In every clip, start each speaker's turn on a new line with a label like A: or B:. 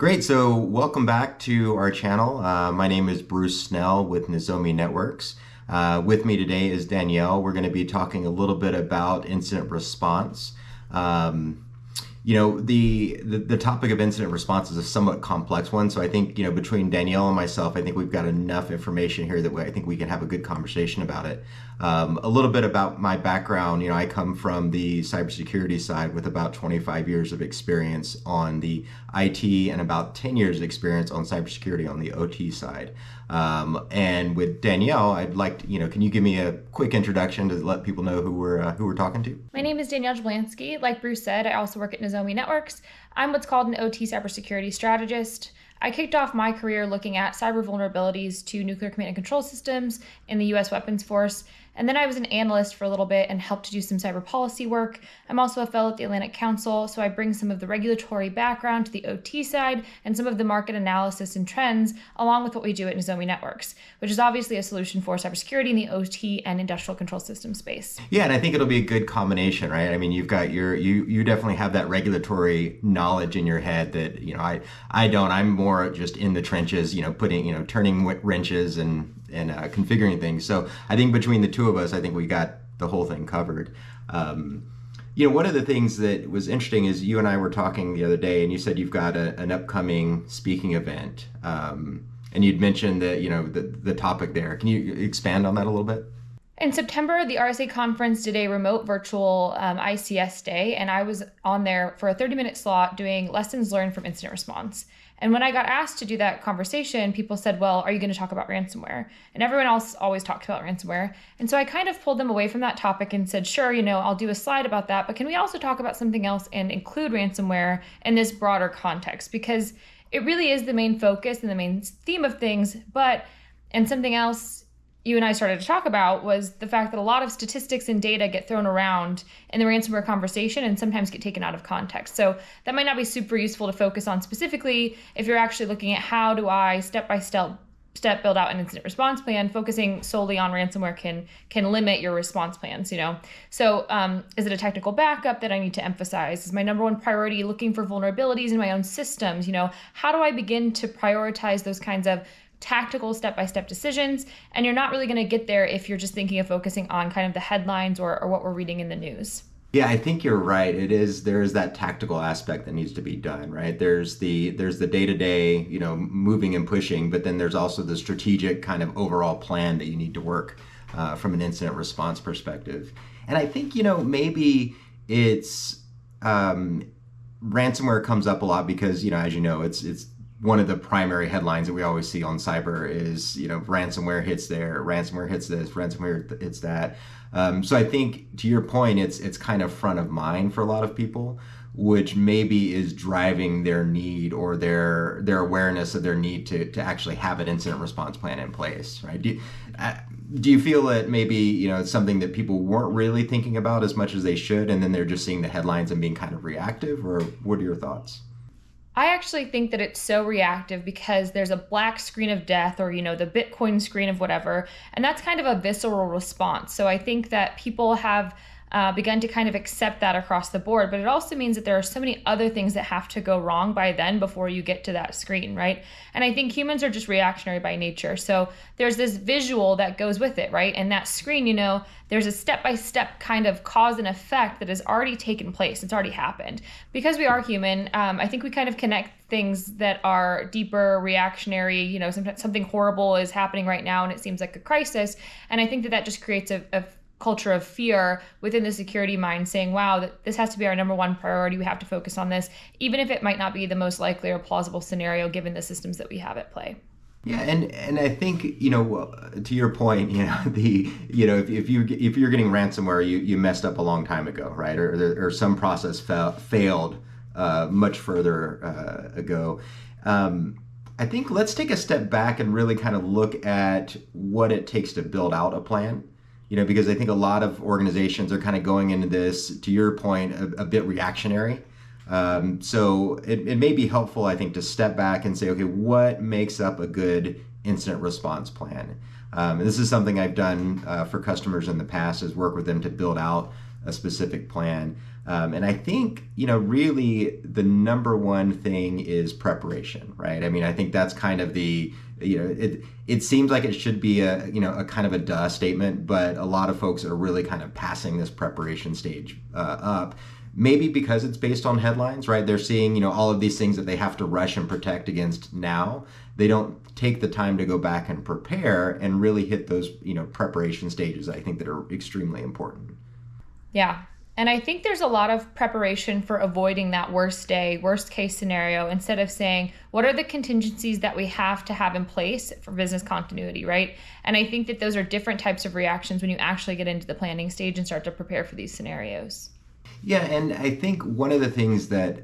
A: Great, so welcome back to our channel. My name is Bruce Snell with Nozomi Networks. With me today is Danielle. We're going to be talking a little bit about incident response. The topic of incident response is a somewhat complex one, so I think, between Danielle and myself, I think we've got enough information here that I think we can have a good conversation about it. A little bit about my background. I come from the cybersecurity side with about 25 years of experience on the IT and about 10 years of experience on cybersecurity on the OT side. And with Danielle, I'd like to, can you give me a quick introduction to let people know who we're talking to?
B: My name is Danielle Jablanski. Like Bruce said, I also work at Nozomi Networks. I'm what's called an OT cybersecurity strategist. I kicked off my career looking at cyber vulnerabilities to nuclear command and control systems in the U.S. Weapons Force. And then I was an analyst for a little bit and helped to do some cyber policy work. I'm also a fellow at the Atlantic Council, so I bring some of the regulatory background to the OT side and some of the market analysis and trends, along with what we do at Nozomi Networks, which is obviously a solution for cybersecurity in the OT and industrial control system space.
A: Yeah, and I think it'll be a good combination, right? I mean, you've got you definitely have that regulatory knowledge in your head that, I don't. I'm more just in the trenches, turning wrenches and configuring things. So I think between the two of us, I think we got the whole thing covered. One of the things that was interesting is you and I were talking the other day, and you said you've got an upcoming speaking event, and you'd mentioned that the topic there. Can you expand on that a little bit?
B: In September, the RSA conference did a remote virtual ICS day, and I was on there for a 30-minute slot doing lessons learned from incident response. And when I got asked to do that conversation, people said, well, are you going to talk about ransomware? And everyone else always talked about ransomware. And so I kind of pulled them away from that topic and said, sure, I'll do a slide about that, but can we also talk about something else and include ransomware in this broader context? Because it really is the main focus and the main theme of things, and something else you and I started to talk about was the fact that a lot of statistics and data get thrown around in the ransomware conversation and sometimes get taken out of context. So that might not be super useful to focus on specifically if you're actually looking at how do I step-by-step build out an incident response plan. Focusing solely on ransomware can limit your response plans, So is it a technical backup that I need to emphasize? Is my number one priority looking for vulnerabilities in my own systems? How do I begin to prioritize those kinds of tactical step-by-step decisions? And you're not really going to get there if you're just thinking of focusing on kind of the headlines or what we're reading in the news.
A: Yeah, I think you're right. There is that tactical aspect that needs to be done, right? There's the day-to-day, moving and pushing, but then there's also the strategic kind of overall plan that you need to work from an incident response perspective. And I think, maybe it's ransomware comes up a lot because, as you know, it's one of the primary headlines that we always see on cyber is, ransomware hits there, ransomware hits this, ransomware hits that. So I think to your point, it's kind of front of mind for a lot of people, which maybe is driving their need or their awareness of their need to actually have an incident response plan in place, right? Do you feel that maybe, it's something that people weren't really thinking about as much as they should, and then they're just seeing the headlines and being kind of reactive, or what are your thoughts?
B: I actually think that it's so reactive because there's a black screen of death or, the Bitcoin screen of whatever. And that's kind of a visceral response. So I think that people have begun to kind of accept that across the board. But it also means that there are so many other things that have to go wrong by then before you get to that screen, right? And I think humans are just reactionary by nature. So there's this visual that goes with it, right? And that screen, there's a step-by-step kind of cause and effect that has already taken place. It's already happened. Because we are human, I think we kind of connect things that are deeper, reactionary, sometimes something horrible is happening right now and it seems like a crisis. And I think that just creates a culture of fear within the security mind saying, wow, this has to be our number one priority. We have to focus on this, even if it might not be the most likely or plausible scenario given the systems that we have at play.
A: Yeah, and I think, to your point, if you're getting ransomware, you messed up a long time ago, right? Or some process failed much further ago. I think let's take a step back and really kind of look at what it takes to build out a plan. Because I think a lot of organizations are kind of going into this, to your point, a bit reactionary. So it may be helpful, I think, to step back and say, okay, what makes up a good incident response plan? And this is something I've done for customers in the past, is work with them to build out a specific plan. And I think, really the number one thing is preparation, right? I mean, I think that's kind of it seems like it should be a kind of a duh statement, but a lot of folks are really kind of passing this preparation stage up. Maybe because it's based on headlines, right? They're seeing, all of these things that they have to rush and protect against now. They don't take the time to go back and prepare and really hit those, preparation stages, I think, that are extremely important.
B: Yeah. And I think there's a lot of preparation for avoiding that worst case scenario, instead of saying, what are the contingencies that we have to have in place for business continuity, right? And I think that those are different types of reactions when you actually get into the planning stage and start to prepare for these scenarios.
A: Yeah, and I think one of the things that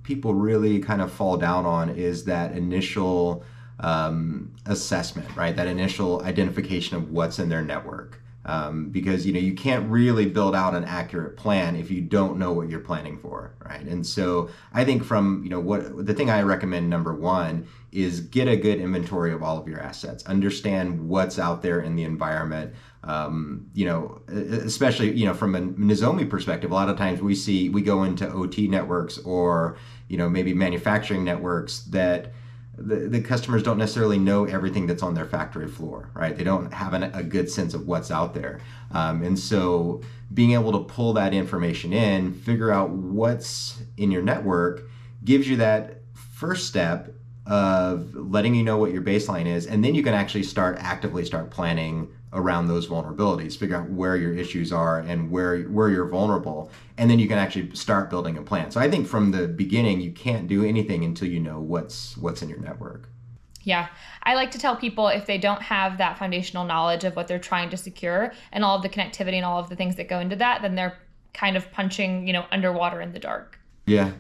A: people really kind of fall down on is that initial assessment, right? That initial identification of what's in their network. Because you can't really build out an accurate plan if you don't know what you're planning for, right? And so I think from what the thing I recommend, number one, is get a good inventory of all of your assets. Understand what's out there in the environment. Especially from a Nozomi perspective, a lot of times we go into OT networks or maybe manufacturing networks that the customers don't necessarily know everything that's on their factory floor, right? They don't have a good sense of what's out there. And so being able to pull that information in, figure out what's in your network, gives you that first step of letting you know what your baseline is. And then you can actually actively start planning around those vulnerabilities, figure out where your issues are and where you're vulnerable, and then you can actually start building a plan. So I think from the beginning, you can't do anything until you know what's in your network.
B: Yeah, I like to tell people, if they don't have that foundational knowledge of what they're trying to secure and all of the connectivity and all of the things that go into that, then they're kind of punching, underwater in the dark.
A: Yeah,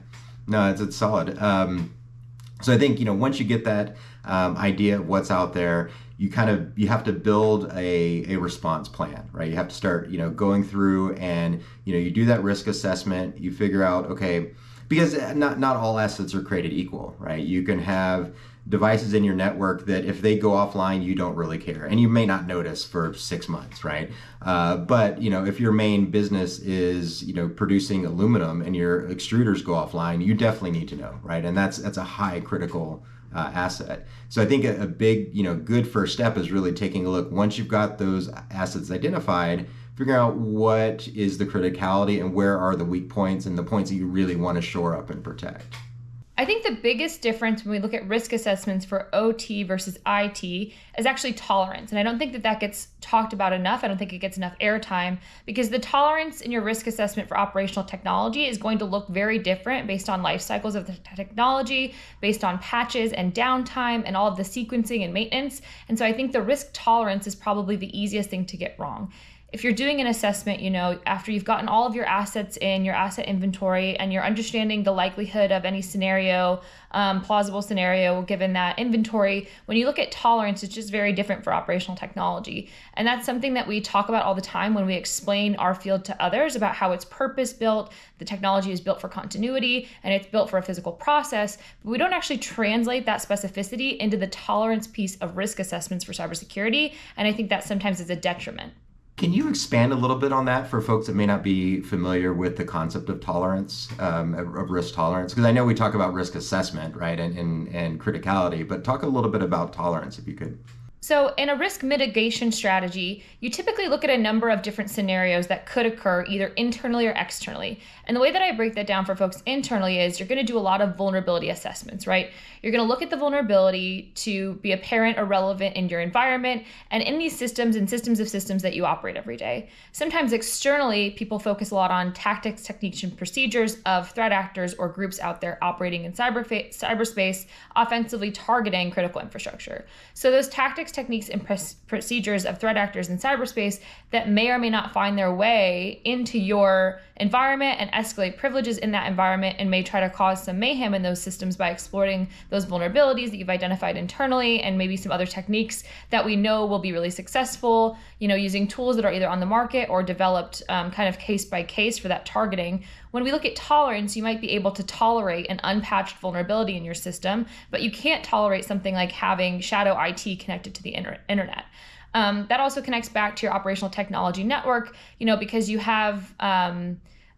A: no, it's solid. So I think, once you get that idea of what's out there, you have to build a response plan, right? You have to start, going through and, you do that risk assessment, you figure out, okay, because not all assets are created equal, right? You can have devices in your network that if they go offline, you don't really care. And you may not notice for 6 months, right? But, if your main business is, producing aluminum and your extruders go offline, you definitely need to know, right? And that's a high critical asset. So I think a big, good first step is really taking a look. Once you've got those assets identified, figuring out what is the criticality and where are the weak points and the points that you really want to shore up and protect.
B: I think the biggest difference when we look at risk assessments for OT versus IT is actually tolerance. And I don't think that gets talked about enough. I don't think it gets enough airtime, because the tolerance in your risk assessment for operational technology is going to look very different based on life cycles of the technology, based on patches and downtime and all of the sequencing and maintenance. And so I think the risk tolerance is probably the easiest thing to get wrong. If you're doing an assessment, after you've gotten all of your assets in your asset inventory and you're understanding the likelihood of any scenario, plausible scenario given that inventory, when you look at tolerance, it's just very different for operational technology. And that's something that we talk about all the time when we explain our field to others about how it's purpose built, the technology is built for continuity, and it's built for a physical process. But we don't actually translate that specificity into the tolerance piece of risk assessments for cybersecurity. And I think that sometimes is a detriment.
A: Can you expand a little bit on that for folks that may not be familiar with the concept of tolerance, of risk tolerance? Because I know we talk about risk assessment, right, and criticality, but talk a little bit about tolerance if you could.
B: So in a risk mitigation strategy, you typically look at a number of different scenarios that could occur either internally or externally. And the way that I break that down for folks internally is you're going to do a lot of vulnerability assessments, right? You're going to look at the vulnerability to be apparent or relevant in your environment and in these systems and systems of systems that you operate every day. Sometimes externally, people focus a lot on tactics, techniques, and procedures of threat actors or groups out there operating in cyberspace, offensively targeting critical infrastructure. So those tactics, techniques, and procedures of threat actors in cyberspace that may or may not find their way into your environment and escalate privileges in that environment and may try to cause some mayhem in those systems by exploiting those vulnerabilities that you've identified internally and maybe some other techniques that we know will be really successful, using tools that are either on the market or developed kind of case by case for that targeting. When we look at tolerance, you might be able to tolerate an unpatched vulnerability in your system, but you can't tolerate something like having shadow IT connected to the internet. That also connects back to your operational technology network, because you have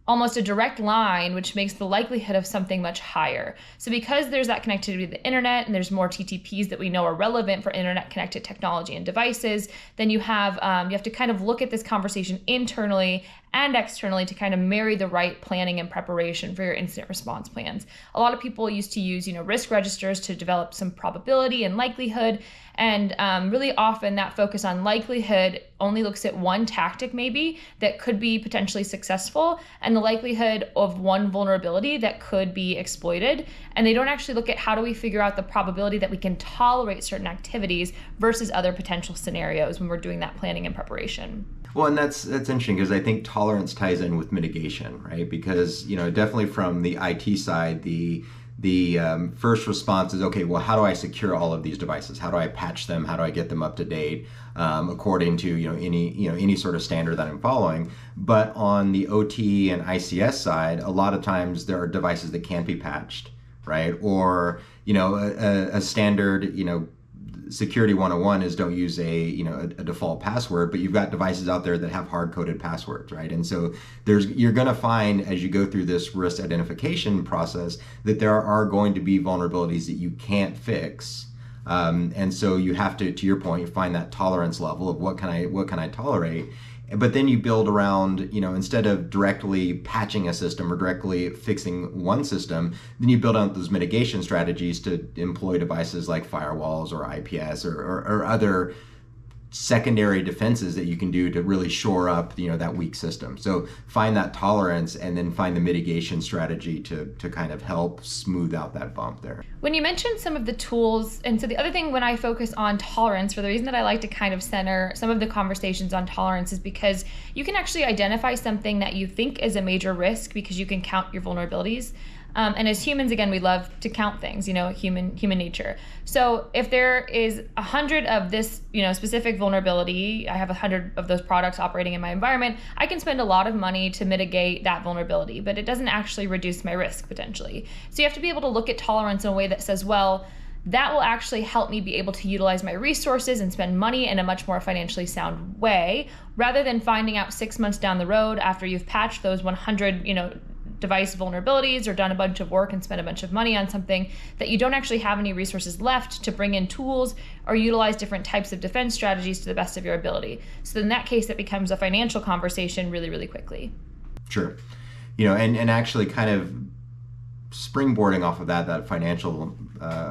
B: almost a direct line, which makes the likelihood of something much higher. So because there's that connectivity to the internet and there's more TTPs that we know are relevant for internet connected technology and devices, then you have to kind of look at this conversation internally and externally to kind of marry the right planning and preparation for your incident response plans. A lot of people used to use, risk registers to develop some probability and likelihood. And really often that focus on likelihood only looks at one tactic maybe that could be potentially successful and the likelihood of one vulnerability that could be exploited. And they don't actually look at how do we figure out the probability that we can tolerate certain activities versus other potential scenarios when we're doing that planning and preparation.
A: Well, and that's interesting because I think tolerance ties in with mitigation, right? Because, definitely from the IT side, the first response is, okay, well, how do I secure all of these devices? How do I patch them? How do I get them up to date according to any sort of standard that I'm following? But on the OT and ICS side, a lot of times there are devices that can't be patched, right? Or a standard security 101 is don't use a default password, but you've got devices out there that have hard-coded passwords, right? And so you're going to find as you go through this risk identification process that there are going to be vulnerabilities that you can't fix. And so you have to your point, find that tolerance level of what can I tolerate. But then you build around, instead of directly patching a system or directly fixing one system, then you build out those mitigation strategies to employ devices like firewalls or IPS or other secondary defenses that you can do to really shore up, that weak system. So find that tolerance and then find the mitigation strategy to kind of help smooth out that bump there.
B: When you mentioned some of the tools, and so the other thing when I focus on tolerance, for the reason that I like to kind of center some of the conversations on tolerance is because you can actually identify something that you think is a major risk because you can count your vulnerabilities. And as humans, again, we love to count things, human nature. So if there is 100 of this, specific vulnerability, I have 100 of those products operating in my environment, I can spend a lot of money to mitigate that vulnerability, but it doesn't actually reduce my risk potentially. So you have to be able to look at tolerance in a way that says, well, that will actually help me be able to utilize my resources and spend money in a much more financially sound way, rather than finding out 6 months down the road after you've patched those 100, device vulnerabilities or done a bunch of work and spent a bunch of money on something that you don't actually have any resources left to bring in tools or utilize different types of defense strategies to the best of your ability. So in that case, it becomes a financial conversation really, really quickly.
A: Sure. And actually kind of springboarding off of that financial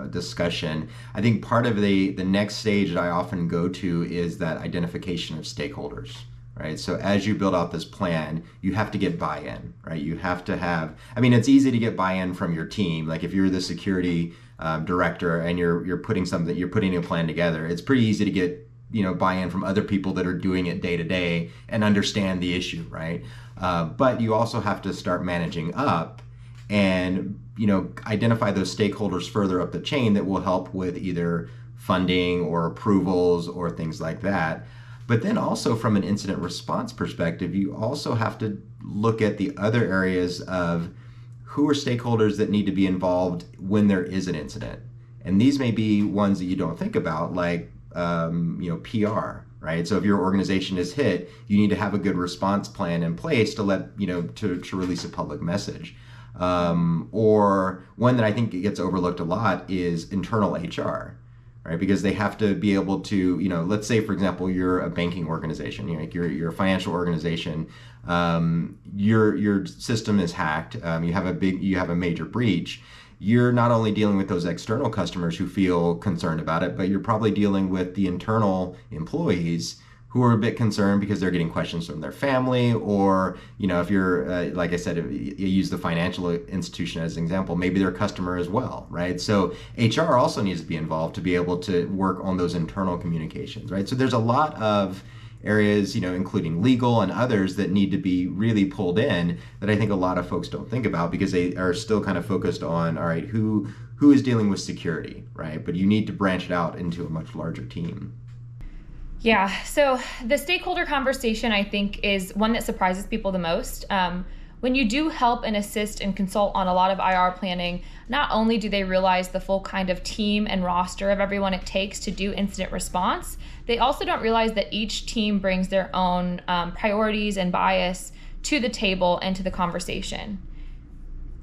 A: discussion, I think part of the next stage that I often go to is that identification of stakeholders. Right. So as you build out this plan, you have to get buy-in, right? You have to have, it's easy to get buy-in from your team. Like if you're the security director and you're putting a plan together, it's pretty easy to get, buy-in from other people that are doing it day to day and understand the issue, right? But you also have to start managing up and, identify those stakeholders further up the chain that will help with either funding or approvals or things like that. But then also from an incident response perspective, you also have to look at the other areas of who are stakeholders that need to be involved when there is an incident. And these may be ones that you don't think about, like, PR, right? So if your organization is hit, you need to have a good response plan in place to let, to release a public message. Or one that I think gets overlooked a lot is internal HR. Right, because they have to be able to, let's say, for example, you're a banking organization, you're a financial organization, your system is hacked, you have a major breach. You're not only dealing with those external customers who feel concerned about it, but you're probably dealing with the internal employees who are a bit concerned because they're getting questions from their family, or, if you're, like I said, if you use the financial institution as an example, maybe their customer as well, right? So HR also needs to be involved to be able to work on those internal communications, right? So there's a lot of areas, including legal and others that need to be really pulled in that I think a lot of folks don't think about because they are still kind of focused on, all right, who is dealing with security, right? But you need to branch it out into a much larger team.
B: Yeah, so the stakeholder conversation, I think, is one that surprises people the most. when you do help and assist and consult on a lot of IR planning, not only do they realize the full kind of team and roster of everyone it takes to do incident response, they also don't realize that each team brings their own priorities and bias to the table and to the conversation.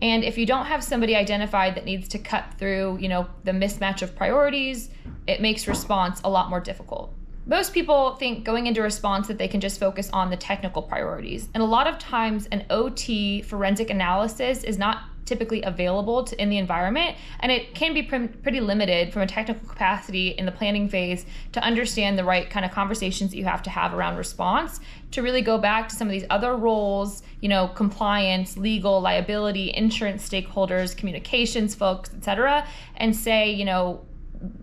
B: And if you don't have somebody identified that needs to cut through, the mismatch of priorities, it makes response a lot more difficult. Most people think going into response that they can just focus on the technical priorities. And a lot of times an OT forensic analysis is not typically available in the environment, and it can be pretty limited from a technical capacity in the planning phase to understand the right kind of conversations that you have to have around response to really go back to some of these other roles, compliance, legal, liability, insurance stakeholders, communications folks, et cetera, and say,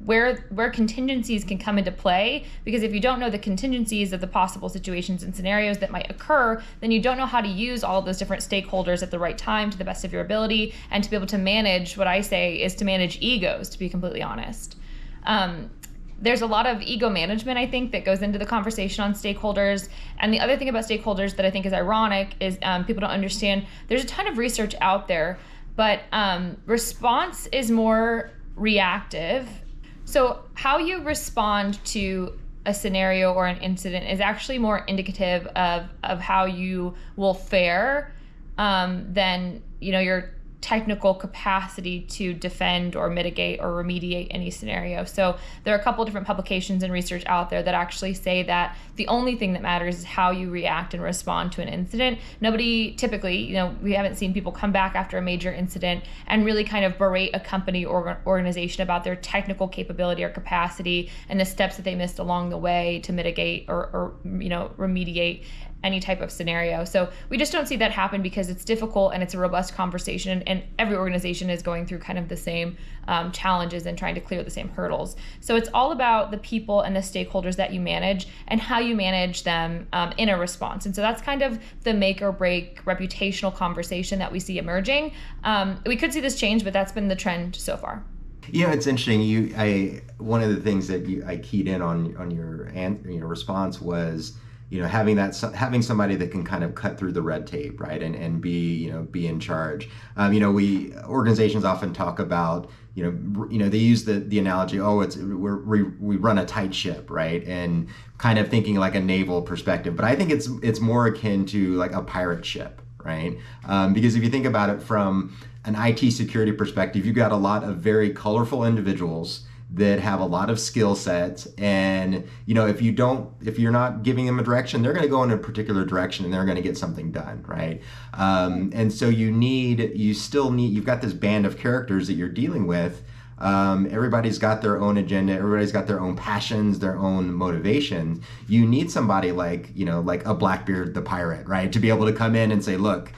B: where contingencies can come into play, because if you don't know the contingencies of the possible situations and scenarios that might occur, then you don't know how to use all of those different stakeholders at the right time to the best of your ability, and to be able to manage, what I say is to manage egos, to be completely honest. There's a lot of ego management, I think, that goes into the conversation on stakeholders. And the other thing about stakeholders that I think is ironic is people don't understand there's a ton of research out there, but response is more reactive. So how you respond to a scenario or an incident is actually more indicative of how you will fare than your technical capacity to defend or mitigate or remediate any scenario. So there are a couple different publications and research out there that actually say that the only thing that matters is how you react and respond to an incident. Nobody typically, we haven't seen people come back after a major incident and really kind of berate a company or organization about their technical capability or capacity and the steps that they missed along the way to mitigate or remediate any type of scenario. So we just don't see that happen because it's difficult and it's a robust conversation, and every organization is going through kind of the same challenges and trying to clear the same hurdles. So it's all about the people and the stakeholders that you manage and how you manage them in a response. And so that's kind of the make or break reputational conversation that we see emerging. We could see this change, but that's been the trend so far.
A: It's interesting. One of the things that I keyed in on your response was having somebody that can kind of cut through the red tape, right, and be in charge. Organizations often talk about they use the analogy, we run a tight ship, right, and kind of thinking like a naval perspective. But I think it's more akin to like a pirate ship, right? Because if you think about it from an IT security perspective, you've got a lot of very colorful individuals that have a lot of skill sets, and if you're not giving them a direction, they're going to go in a particular direction and they're going to get something done, right? And so you've got this band of characters that you're dealing with. Everybody's got their own agenda, everybody's got their own passions, their own motivations. You need somebody like a Blackbeard the pirate, right, to be able to come in and say, look,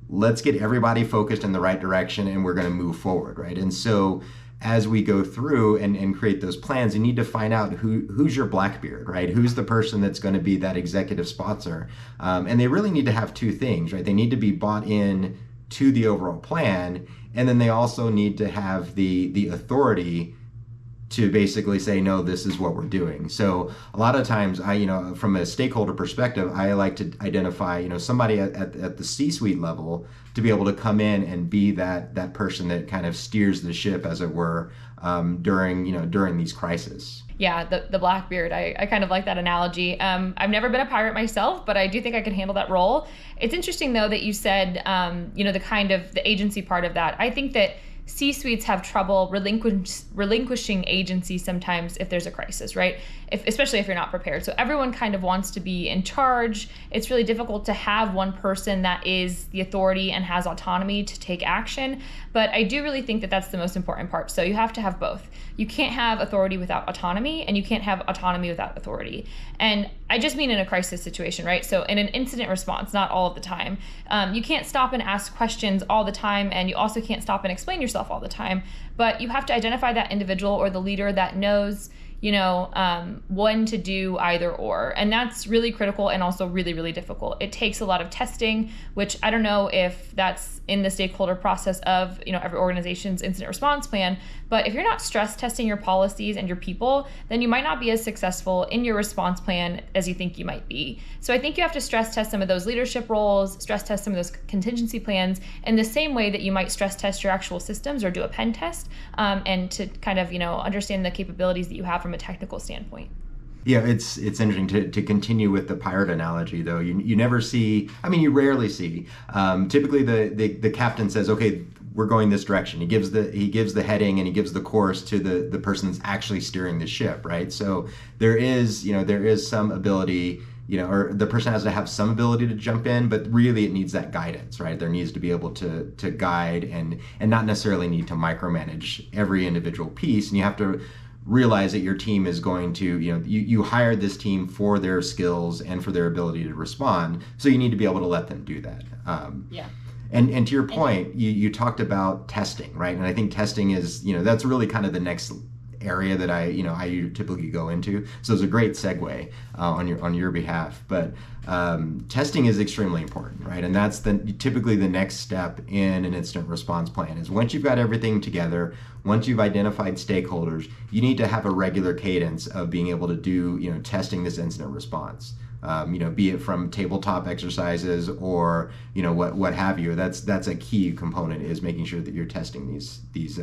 A: let's get everybody focused in the right direction and we're going to move forward, right? And so as we go through and create those plans, you need to find out who's your Blackbeard, right? Who's the person that's going to be that executive sponsor? And they really need to have two things, right? They need to be bought in to the overall plan, and then they also need to have the authority to basically say, no, this is what we're doing. So a lot of times, from a stakeholder perspective, I like to identify, somebody at the C-suite level to be able to come in and be that person that kind of steers the ship, as it were, during these crises.
B: Yeah, the Blackbeard. I kind of like that analogy. I've never been a pirate myself, but I do think I can handle that role. It's interesting though that you said, the kind of the agency part of that. I think that C-suites have trouble relinquishing agency sometimes if there's a crisis, right? Especially if you're not prepared. So everyone kind of wants to be in charge. It's really difficult to have one person that is the authority and has autonomy to take action. But I do really think that that's the most important part. So you have to have both. You can't have authority without autonomy, and you can't have autonomy without authority. And I just mean in a crisis situation, right? So in an incident response, not all of the time. You can't stop and ask questions all the time, and you also can't stop and explain yourself all the time. But you have to identify that individual or the leader that knows when to do either or. And that's really critical and also really, really difficult. It takes a lot of testing, which I don't know if that's in the stakeholder process of, every organization's incident response plan. But if you're not stress testing your policies and your people, then you might not be as successful in your response plan as you think you might be. So I think you have to stress test some of those leadership roles, stress test some of those contingency plans in the same way that you might stress test your actual systems or do a pen test, and to kind of, understand the capabilities that you have from a technical standpoint.
A: Yeah, it's interesting to continue with the pirate analogy, though. You never see, you rarely see. Typically, the captain says, "Okay, we're going this direction." He gives the heading and he gives the course to the person that's actually steering the ship, right? So there is some ability, or the person has to have some ability to jump in, but really it needs that guidance, right? There needs to be able to guide and not necessarily need to micromanage every individual piece, and you have to realize that your team is going to, you hired this team for their skills and for their ability to respond. So you need to be able to let them do that.
B: Yeah.
A: And to your point, you talked about testing, right? And I think testing is, that's really kind of the next area that I typically go into. So it's a great segue on your behalf. But testing is extremely important, right? And that's typically the next step in an incident response plan is once you've got everything together, once you've identified stakeholders, you need to have a regular cadence of being able to do, testing this incident response. Be it from tabletop exercises or what have you. That's a key component is making sure that you're testing these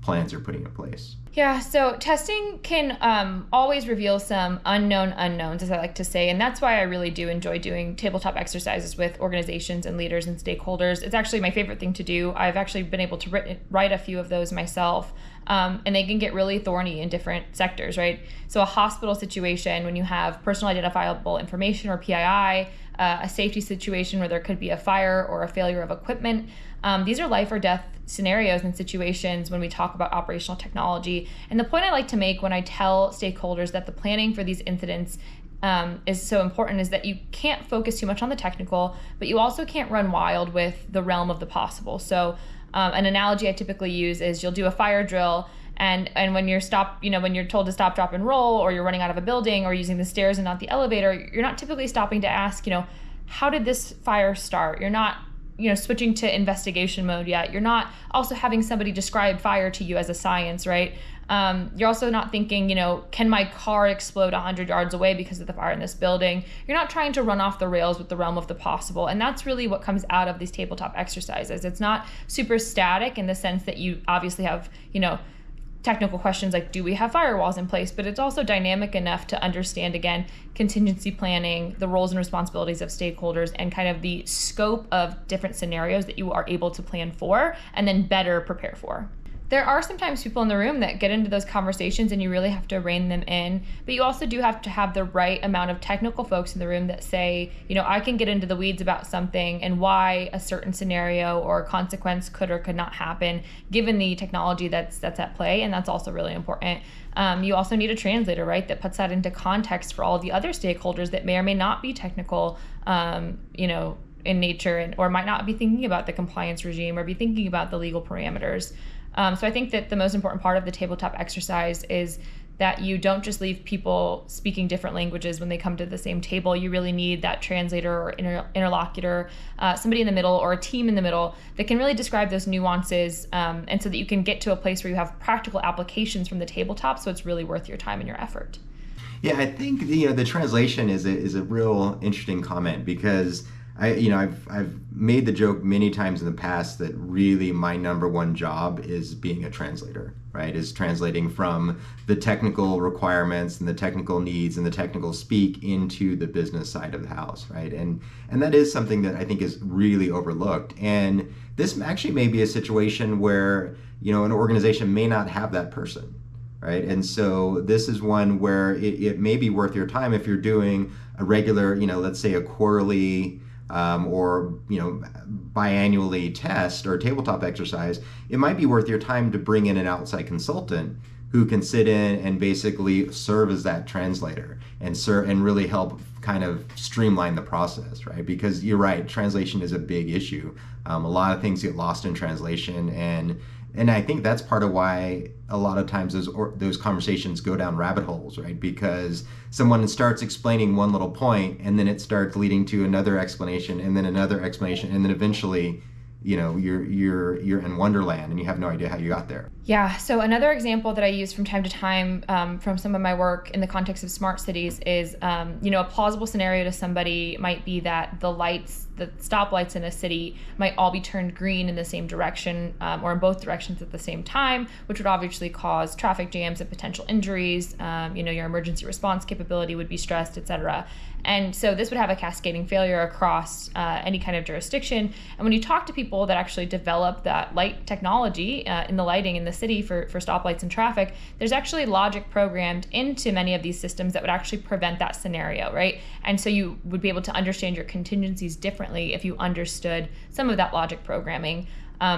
A: plans you're putting in place.
B: Yeah, so testing can always reveal some unknown unknowns, as I like to say, and that's why I really do enjoy doing tabletop exercises with organizations and leaders and stakeholders. It's actually my favorite thing to do. I've actually been able to write a few of those myself, and they can get really thorny in different sectors, right? So a hospital situation, when you have personal identifiable information or PII, a safety situation where there could be a fire or a failure of equipment. These are life or death scenarios and situations when we talk about operational technology. And the point I like to make when I tell stakeholders that the planning for these incidents is so important is that you can't focus too much on the technical, but you also can't run wild with the realm of the possible. So an analogy I typically use is you'll do a fire drill, and when you're when you're told to stop, drop, and roll, or you're running out of a building or using the stairs and not the elevator, you're not typically stopping to ask, how did this fire start? You're not switching to investigation mode yet. You're not also having somebody describe fire to you as a science, right? You're also not thinking, can my car explode 100 yards away because of the fire in this building? You're not trying to run off the rails with the realm of the possible. And that's really what comes out of these tabletop exercises. It's not super static in the sense that you obviously have, technical questions like, do we have firewalls in place? But it's also dynamic enough to understand, again, contingency planning, the roles and responsibilities of stakeholders, and kind of the scope of different scenarios that you are able to plan for and then better prepare for. There are sometimes people in the room that get into those conversations and you really have to rein them in, but you also do have to have the right amount of technical folks in the room that say, I can get into the weeds about something and why a certain scenario or consequence could or could not happen given the technology that's at play, and that's also really important. You also need a translator, right, that puts that into context for all of the other stakeholders that may or may not be technical, in nature, or might not be thinking about the compliance regime or be thinking about the legal parameters. So I think that the most important part of the tabletop exercise is that you don't just leave people speaking different languages when they come to the same table. You really need that translator or interlocutor, somebody in the middle or a team in the middle that can really describe those nuances, and so that you can get to a place where you have practical applications from the tabletop, so it's really worth your time and your effort.
A: Yeah, I think the translation is a real interesting comment because I've made the joke many times in the past that really my number one job is being a translator, right? Is translating from the technical requirements and the technical needs and the technical speak into the business side of the house, right? And that is something that I think is really overlooked. And this actually may be a situation where, an organization may not have that person, right? And so this is one where it may be worth your time if you're doing a regular, let's say a quarterly or biannually test or tabletop exercise. It might be worth your time to bring in an outside consultant who can sit in and basically serve as that translator and really help kind of streamline the process, right? Because you're right, translation is a big issue. A lot of things get lost in translation, and And I think that's part of why a lot of times those conversations go down rabbit holes, right? Because someone starts explaining one little point, and then it starts leading to another explanation, and then another explanation, and then eventually, you're in Wonderland, and you have no idea how you got there.
B: Yeah. So another example that I use from time to time from some of my work in the context of smart cities is, a plausible scenario to somebody might be that the stoplights in a city might all be turned green in the same direction or in both directions at the same time, which would obviously cause traffic jams and potential injuries. Your emergency response capability would be stressed, et cetera. And so this would have a cascading failure across any kind of jurisdiction. And when you talk to people that actually develop that light technology in the lighting in the city for stoplights and traffic, there's actually logic programmed into many of these systems that would actually prevent that scenario, right? And so you would be able to understand your contingencies differently if you understood some of that logic programming.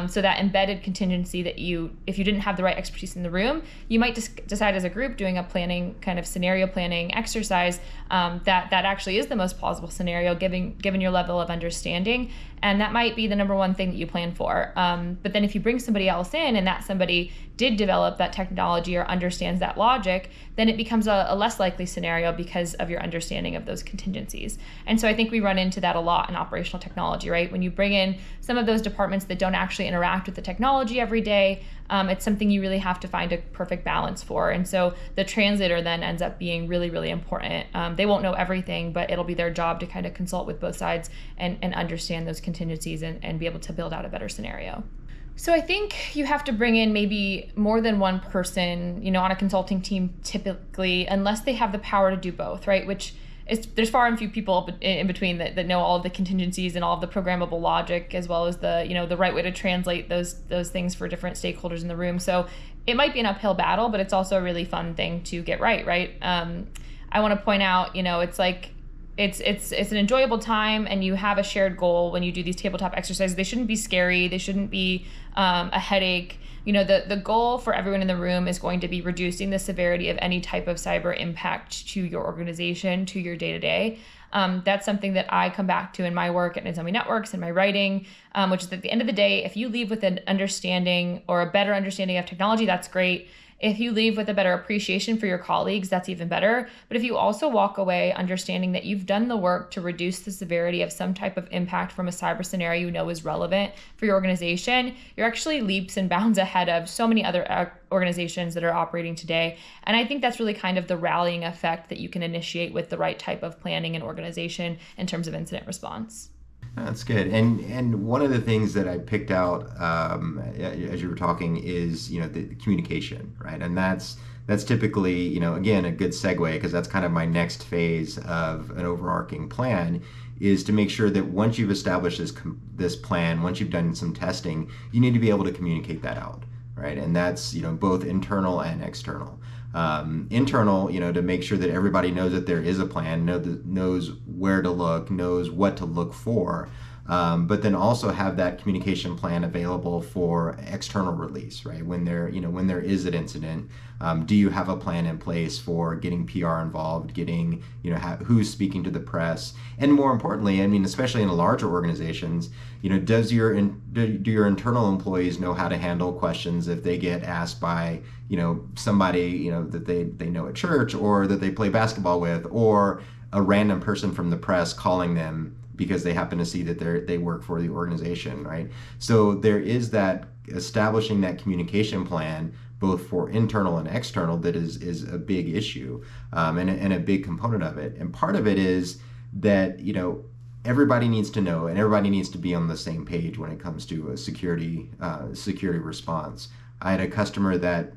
B: So that embedded contingency that if you didn't have the right expertise in the room, you might decide as a group doing a planning kind of scenario planning exercise that actually is the most plausible scenario given your level of understanding. And that might be the number one thing that you plan for. But then if you bring somebody else in and that somebody did develop that technology or understands that logic, then it becomes a less likely scenario because of your understanding of those contingencies. And so I think we run into that a lot in operational technology, right? When you bring in some of those departments that don't actually interact with the technology every day, it's something you really have to find a perfect balance for. And so the translator then ends up being really, really important. They won't know everything, but it'll be their job to kind of consult with both sides and understand those contingencies and be able to build out a better scenario. So I think you have to bring in maybe more than one person, on a consulting team typically, unless they have the power to do both, right? There's far and few people in between that know all of the contingencies and all of the programmable logic, as well as the right way to translate those things for different stakeholders in the room. So it might be an uphill battle, but it's also a really fun thing to get right? I want to point out, it's like it's an enjoyable time, and you have a shared goal when you do these tabletop exercises. They shouldn't be scary. They shouldn't be a headache. The goal for everyone in the room is going to be reducing the severity of any type of cyber impact to your organization, to your day-to-day. That's something that I come back to in my work at Nozomi Networks and my writing, which is at the end of the day, if you leave with an understanding or a better understanding of technology, that's great. If you leave with a better appreciation for your colleagues, that's even better. But if you also walk away understanding that you've done the work to reduce the severity of some type of impact from a cyber scenario is relevant for your organization, you're actually leaps and bounds ahead of so many other organizations that are operating today. And I think that's really kind of the rallying effect that you can initiate with the right type of planning and organization in terms of incident response.
A: That's good. And one of the things that I picked out as you were talking is, the communication, right? And that's typically, again, a good segue, because that's kind of my next phase of an overarching plan, is to make sure that once you've established this plan, once you've done some testing, you need to be able to communicate that out, right? And that's, both internal and external. Internal, to make sure that everybody knows that there is a plan, knows where to look, knows what to look for, but then also have that communication plan available for external release, right? When there is an incident, do you have a plan in place for getting PR involved, getting, who's speaking to the press, and more importantly, especially in larger organizations, do your internal employees know how to handle questions if they get asked by, somebody, that they know at church, or that they play basketball with, or a random person from the press calling them because they happen to see that they work for the organization, right? So there is that establishing that communication plan, both for internal and external, that is a big issue, and a big component of it. And part of it is that, everybody needs to know, and everybody needs to be on the same page when it comes to a security response. I had a customer that,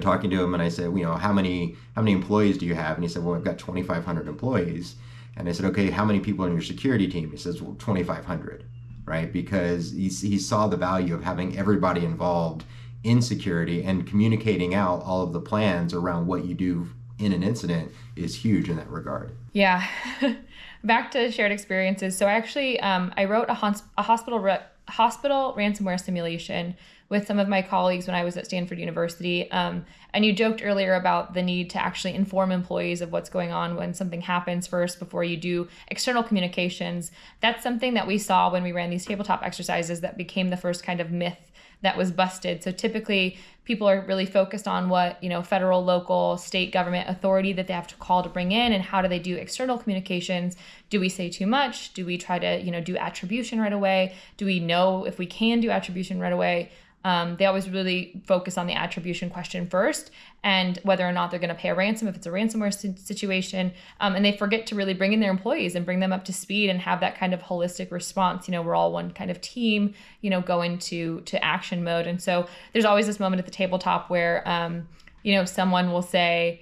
A: talking to him, and I said, how many employees do you have? And he said, well, I've got 2,500 employees. And I said, okay, how many people on your security team? He says, well, 2,500, right? Because he saw the value of having everybody involved in security, and communicating out all of the plans around what you do in an incident is huge in that regard.
B: Yeah. Back to shared experiences. So actually, I wrote a hospital ransomware simulation with some of my colleagues when I was at Stanford University. And you joked earlier about the need to actually inform employees of what's going on when something happens first before you do external communications. That's something that we saw when we ran these tabletop exercises that became the first kind of myth that was busted. So typically people are really focused on what, federal, local, state government authority that they have to call to bring in, and how do they do external communications? Do we say too much? Do we try to, do attribution right away? Do we know if we can do attribution right away? They always really focus on the attribution question first, and whether or not they're going to pay a ransom if it's a ransomware situation. And they forget to really bring in their employees and bring them up to speed and have that kind of holistic response. We're all one kind of team, go into action mode. And so there's always this moment at the tabletop where, someone will say,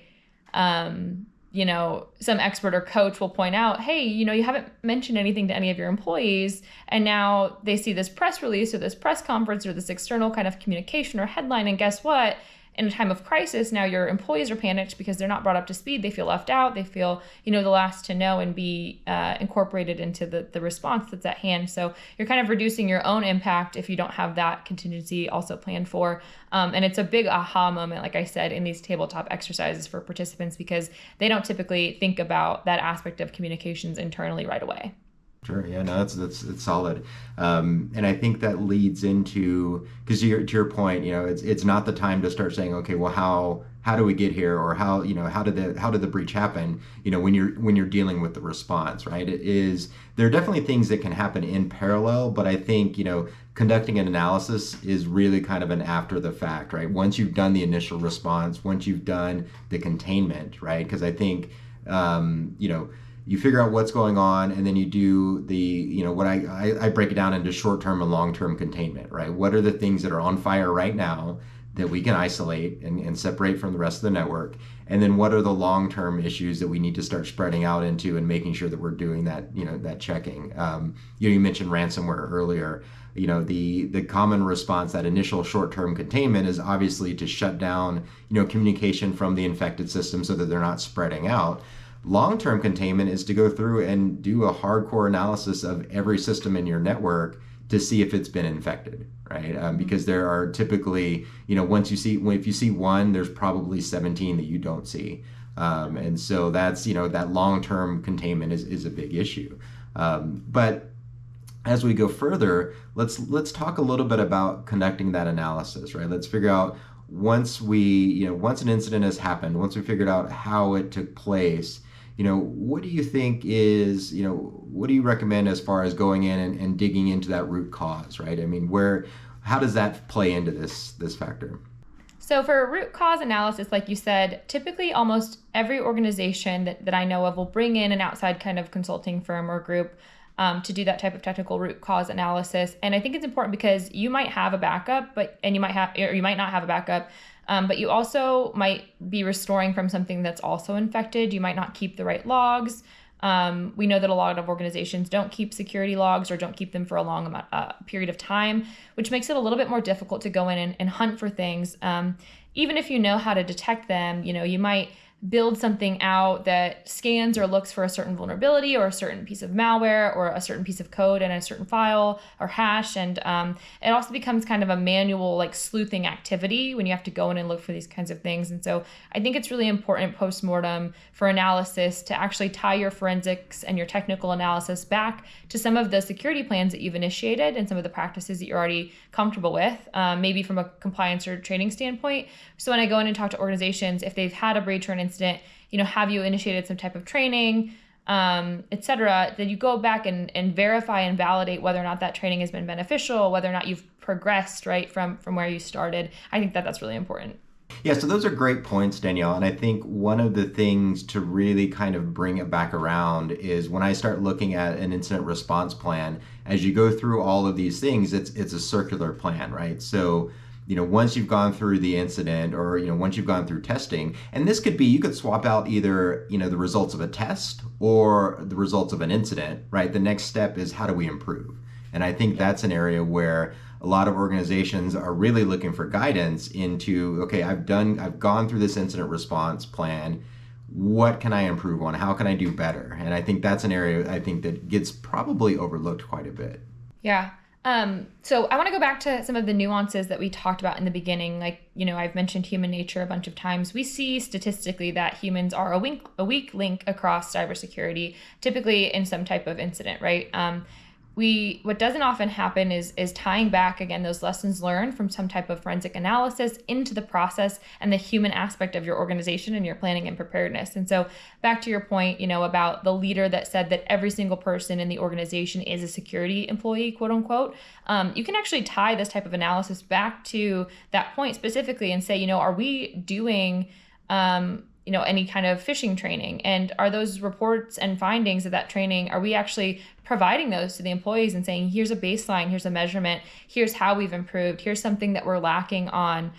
B: some expert or coach will point out, hey, you haven't mentioned anything to any of your employees. And now they see this press release or this press conference or this external kind of communication or headline. And guess what? In a time of crisis, now your employees are panicked because they're not brought up to speed. They feel left out. They feel, the last to know and be incorporated into the response that's at hand. So you're kind of reducing your own impact if you don't have that contingency also planned for. And it's a big aha moment, like I said, in these tabletop exercises for participants, because they don't typically think about that aspect of communications internally right away.
A: Sure. Yeah. No, it's solid, and I think that leads into, because to your point, it's not the time to start saying, okay, well, how do we get here, or how did the breach happen? When you're dealing with the response, right? There are definitely things that can happen in parallel, but I think conducting an analysis is really kind of an after the fact, right? Once you've done the initial response, once you've done the containment, right? Because I think you figure out what's going on, and then you do what I break it down into short-term and long-term containment, right? What are the things that are on fire right now that we can isolate and separate from the rest of the network? And then what are the long-term issues that we need to start spreading out into and making sure that we're doing that, that checking. You mentioned ransomware earlier. The common response, that initial short-term containment, is obviously to shut down, communication from the infected system so that they're not spreading out. Long-term containment is to go through and do a hardcore analysis of every system in your network to see if it's been infected, right? Because there are typically, if you see one, there's probably 17 that you don't see. And so that's, that long-term containment is a big issue. But as we go further, let's talk a little bit about conducting that analysis, right? Let's figure out, once an incident has happened, once we figured out how it took place, what do you think is, what do you recommend as far as going in and digging into that root cause, right? I mean, how does that play into this factor?
B: So for root cause analysis, like you said, typically almost every organization that I know of will bring in an outside kind of consulting firm or group to do that type of technical root cause analysis. And I think it's important because you might have a backup, you might not have a backup. But you also might be restoring from something that's also infected. You might not keep the right logs. We know that a lot of organizations don't keep security logs or don't keep them for a long period of time, which makes it a little bit more difficult to go in and hunt for things. Even if you know how to detect them, you might build something out that scans or looks for a certain vulnerability or a certain piece of malware or a certain piece of code in a certain file or hash. And it also becomes kind of a manual, like, sleuthing activity when you have to go in and look for these kinds of things. And so I think it's really important postmortem for analysis to actually tie your forensics and your technical analysis back to some of the security plans that you've initiated and some of the practices that you're already comfortable with, maybe from a compliance or training standpoint. So when I go in and talk to organizations, if they've had a breach or an incident, have you initiated some type of training, et cetera, then you go back and verify and validate whether or not that training has been beneficial, whether or not you've progressed, right, from where you started. I think that's really important.
A: Yeah, so those are great points, Danielle. And I think one of the things to really kind of bring it back around is when I start looking at an incident response plan, as you go through all of these things, it's a circular plan, right? So once you've gone through the incident, or, once you've gone through testing, and this could be, you could swap out either, the results of a test or the results of an incident, right? The next step is, how do we improve? And I think that's an area where a lot of organizations are really looking for guidance into, okay, I've gone through this incident response plan. What can I improve on? How can I do better? And I think that's an area I think that gets probably overlooked quite a bit.
B: Yeah. So I want to go back to some of the nuances that we talked about in the beginning. Like, I've mentioned human nature a bunch of times. We see statistically that humans are a weak link across cybersecurity, typically in some type of incident, right? What doesn't often happen is tying back again those lessons learned from some type of forensic analysis into the process and the human aspect of your organization and your planning and preparedness. And so back to your point, about the leader that said that every single person in the organization is a security employee, quote unquote. You can actually tie this type of analysis back to that point specifically and say, are we doing any kind of phishing training? And are those reports and findings of that training, are we actually providing those to the employees and saying, here's a baseline, here's a measurement, here's how we've improved, here's something that we're lacking on,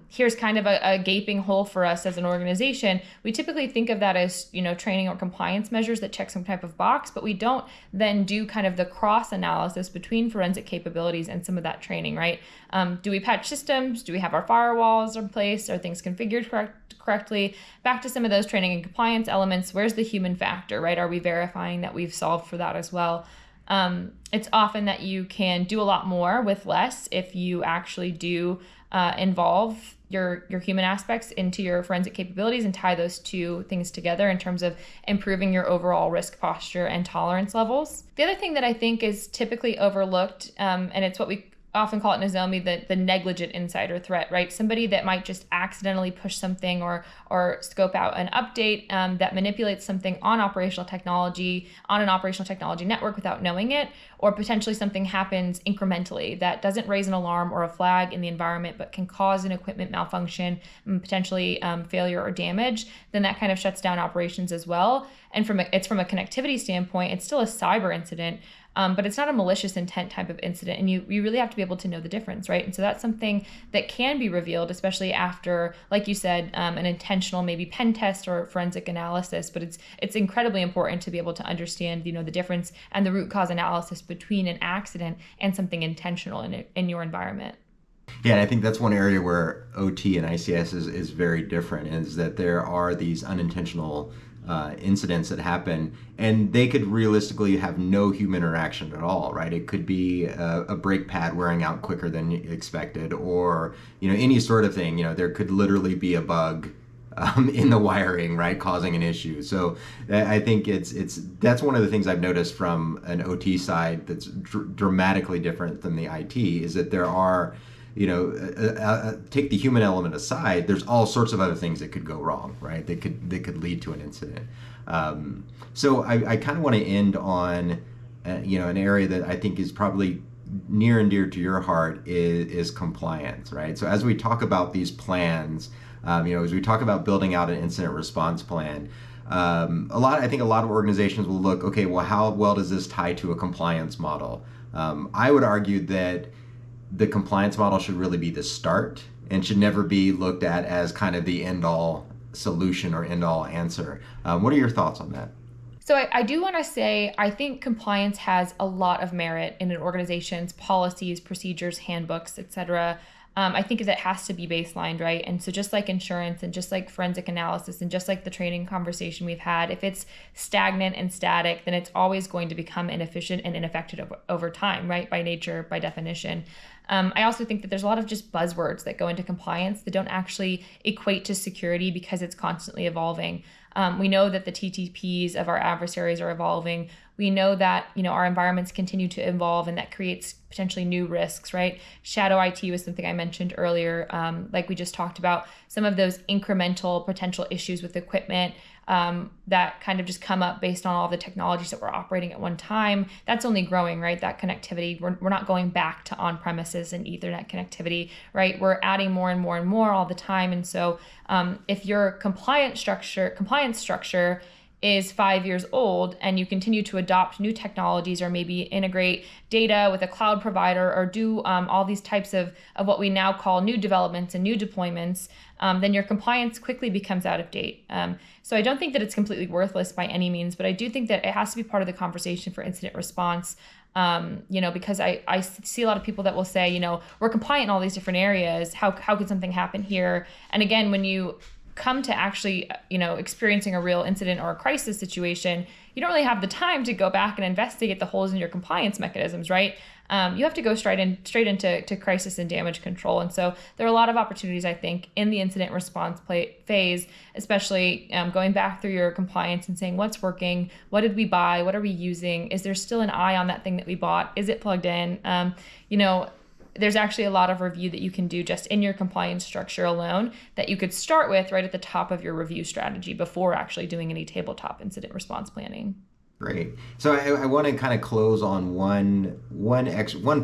B: here's kind of a gaping hole for us as an organization. We typically think of that as, training or compliance measures that check some type of box, but we don't then do kind of the cross analysis between forensic capabilities and some of that training, right? Do we patch systems? Do we have our firewalls in place? Are things configured correctly? Back to some of those training and compliance elements, where's the human factor, right? Are we verifying that we've solved for that as well? It's often that you can do a lot more with less if you actually do involve your human aspects into your forensic capabilities and tie those two things together in terms of improving your overall risk posture and tolerance levels. The other thing that I think is typically overlooked, and it's what we often call it Nozomi, the negligent insider threat, right? Somebody that might just accidentally push something or scope out an update that manipulates something on an operational technology network without knowing it, or potentially something happens incrementally that doesn't raise an alarm or a flag in the environment, but can cause an equipment malfunction and potentially failure or damage, then that kind of shuts down operations as well. And from a connectivity standpoint, it's still a cyber incident. But it's not a malicious intent type of incident, and you really have to be able to know the difference, right? And so that's something that can be revealed, especially after, like you said, an intentional maybe pen test or forensic analysis. But it's incredibly important to be able to understand, the difference and the root cause analysis between an accident and something intentional in your environment.
A: Yeah, and I think that's one area where OT and ICS is very different, is that there are these unintentional incidents that happen, and they could realistically have no human interaction at all, right? It could be a brake pad wearing out quicker than expected, or any sort of thing. There could literally be a bug in the wiring, right, causing an issue. So I think that's one of the things I've noticed from an OT side that's dramatically different than the IT, is that there are, take the human element aside, there's all sorts of other things that could go wrong, right? They could lead to an incident. So I kind of want to end on, an area that I think is probably near and dear to your heart is compliance, right? So as we talk about these plans, as we talk about building out an incident response plan, I think a lot of organizations will look, okay, well, how well does this tie to a compliance model? I would argue that the compliance model should really be the start and should never be looked at as kind of the end-all solution or end-all answer. What are your thoughts on that?
B: So I do want to say, I think compliance has a lot of merit in an organization's policies, procedures, handbooks, etc. I think that has to be baselined, right? And so just like insurance and just like forensic analysis and just like the training conversation we've had, if it's stagnant and static, then it's always going to become inefficient and ineffective over time, right? By nature, by definition. I also think that there's a lot of just buzzwords that go into compliance that don't actually equate to security because it's constantly evolving. We know that the TTPs of our adversaries are evolving. We know that, our environments continue to evolve, and that creates potentially new risks, right? Shadow IT was something I mentioned earlier. Like we just talked about, some of those incremental potential issues with equipment that kind of just come up based on all the technologies that we're operating at one time. That's only growing, right? That connectivity, we're not going back to on-premises and Ethernet connectivity, right? We're adding more and more and more all the time. And so if your compliance structure is 5 years old and you continue to adopt new technologies or maybe integrate data with a cloud provider or do all these types of what we now call new developments and new deployments, then your compliance quickly becomes out of date. So I don't think that it's completely worthless by any means, but I do think that it has to be part of the conversation for incident response. Because I see a lot of people that will say, we're compliant in all these different areas. How could something happen here? And again, when you come to actually, experiencing a real incident or a crisis situation, you don't really have the time to go back and investigate the holes in your compliance mechanisms, right? you have to go straight into crisis and damage control. And so there are a lot of opportunities, I think, in the incident response phase, especially going back through your compliance and saying what's working, what did we buy, what are we using, is there still an eye on that thing that we bought, is it plugged in? There's actually a lot of review that you can do just in your compliance structure alone that you could start with right at the top of your review strategy before actually doing any tabletop incident response planning.
A: Great. So I want to kind of close on one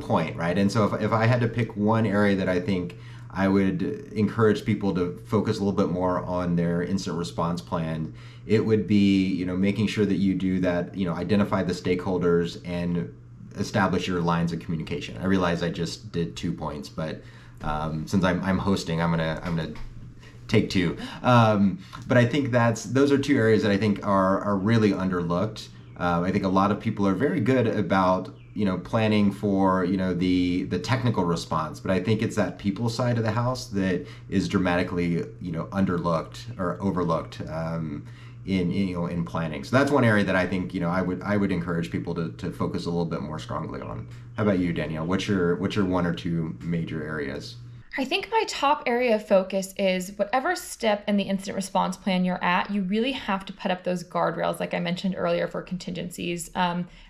A: point, right? And so if I had to pick one area that I think I would encourage people to focus a little bit more on their incident response plan, it would be, making sure that you do that, identify the stakeholders and establish your lines of communication. I realize I just did 2 points, but since I'm hosting, I'm gonna take 2. But I think those are 2 areas that I think are really underlooked. I think a lot of people are very good about planning for the technical response, but I think it's that people side of the house that is dramatically underlooked or overlooked in planning. So that's one area that I think I would encourage people to focus a little bit more strongly on. How about you, Danielle? What's your 1 or 2 major areas?
B: I think my top area of focus is whatever step in the incident response plan you're at, you really have to put up those guardrails, like I mentioned earlier, for contingencies.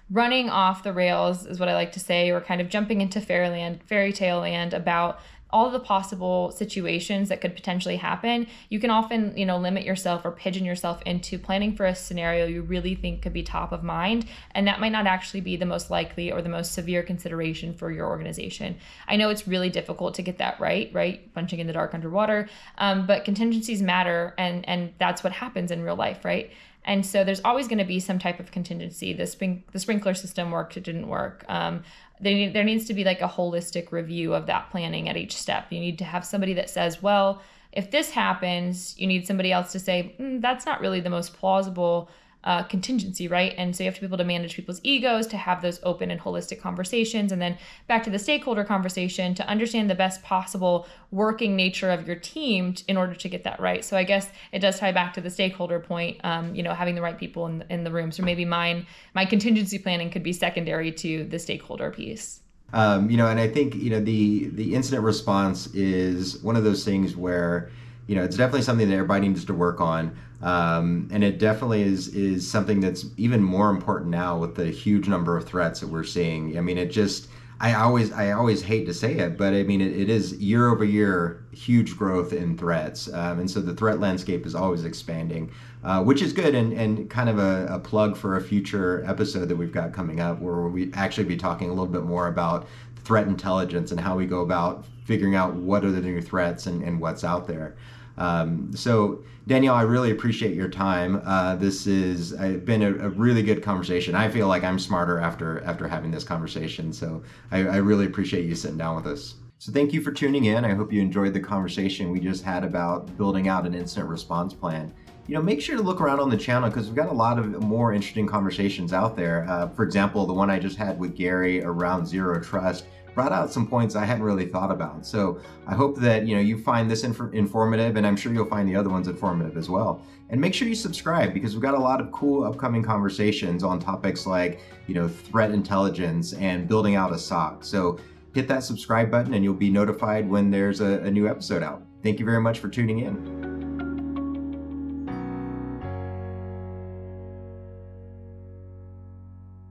B: Running off the rails is what I like to say, or kind of jumping into fairy tale land about all of the possible situations that could potentially happen. You can often, limit yourself or pigeon yourself into planning for a scenario you really think could be top of mind, and that might not actually be the most likely or the most severe consideration for your organization. I know it's really difficult to get that right? Punching in the dark underwater, but contingencies matter, and that's what happens in real life, right? And so there's always going to be some type of contingency. The sprinkler system worked, it didn't work. There needs to be like a holistic review of that planning at each step. You need to have somebody that says, well, if this happens, you need somebody else to say, that's not really the most plausible contingency, right? And so you have to be able to manage people's egos, to have those open and holistic conversations, and then back to the stakeholder conversation to understand the best possible working nature of your team in order to get that right. So I guess it does tie back to the stakeholder point, having the right people in the room. So maybe my contingency planning could be secondary to the stakeholder piece.
A: And I think the incident response is one of those things where it's definitely something that everybody needs to work on. And it definitely is something that's even more important now with the huge number of threats that we're seeing. I mean, I always hate to say it, but I mean, it is year over year, huge growth in threats. And so the threat landscape is always expanding, which is good, and kind of a plug for a future episode that we've got coming up, where we actually be talking a little bit more about threat intelligence and how we go about figuring out what are the new threats and what's out there. So Danielle, I really appreciate your time. This has been a really good conversation. I feel like I'm smarter after having this conversation. So I really appreciate you sitting down with us. So thank you for tuning in. I hope you enjoyed the conversation we just had about building out an incident response plan. Make sure to look around on the channel, because we've got a lot of more interesting conversations out there. For example, the one I just had with Gary around zero trust brought out some points I hadn't really thought about. So I hope that you find this informative, and I'm sure you'll find the other ones informative as well. And make sure you subscribe, because we've got a lot of cool upcoming conversations on topics like threat intelligence and building out a SOC. So hit that subscribe button and you'll be notified when there's a new episode out. Thank you very much for tuning in.